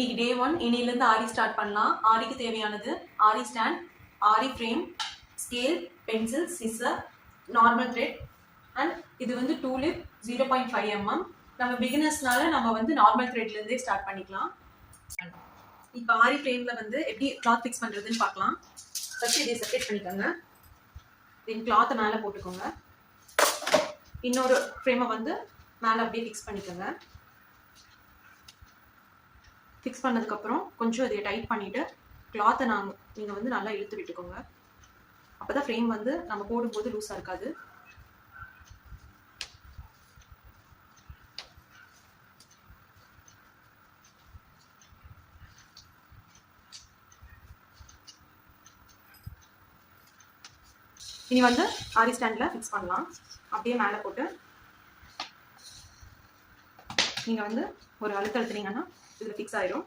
இன்னைக்கு டே 1 இன்னிலிருந்து ஆரி ஸ்டார்ட் பண்ணலாம். ஆரிக்கு தேவையானது aari stand, aari frame, scale, pencil, scissor, normal thread and இது வந்து டூலிப் 0.5 mm. நம்ம பிகினர்ஸ்னால நம்ம வந்து நார்மல் த்ரெட்லேருந்தே ஸ்டார்ட் பண்ணிக்கலாம். இப்போ ஆரி ஃப்ரேமில் வந்து எப்படி கிளாத் ஃபிக்ஸ் பண்ணுறதுன்னு பார்க்கலாம். ஃபர்ஸ்ட் இதை செப்பரேட் பண்ணிக்கோங்க. தென் கிளாத்தை மேலே போட்டுக்கோங்க. இன்னொரு ஃப்ரேமை வந்து மேலே அப்படியே ஃபிக்ஸ் பண்ணிக்கோங்க. ஃபிக்ஸ் பண்ணதுக்கப்புறம் கொஞ்சம் இதை டைட் பண்ணிவிட்டு கிளாத்தை நீங்கள் வந்து நல்லா இழுத்து விட்டுக்கோங்க. அப்போ தான் ஃப்ரேம் வந்து நம்ம போடும்போது லூஸாக இருக்காது. இனி வந்து ஆரி ஸ்டாண்டில் ஃபிக்ஸ் பண்ணலாம். அப்படியே மேலே போட்டு நீங்கள் வந்து ஒரு அழுத்தம் அழுத்துனீங்கன்னா இதில் ஃபிக்ஸ் ஆயிடும்.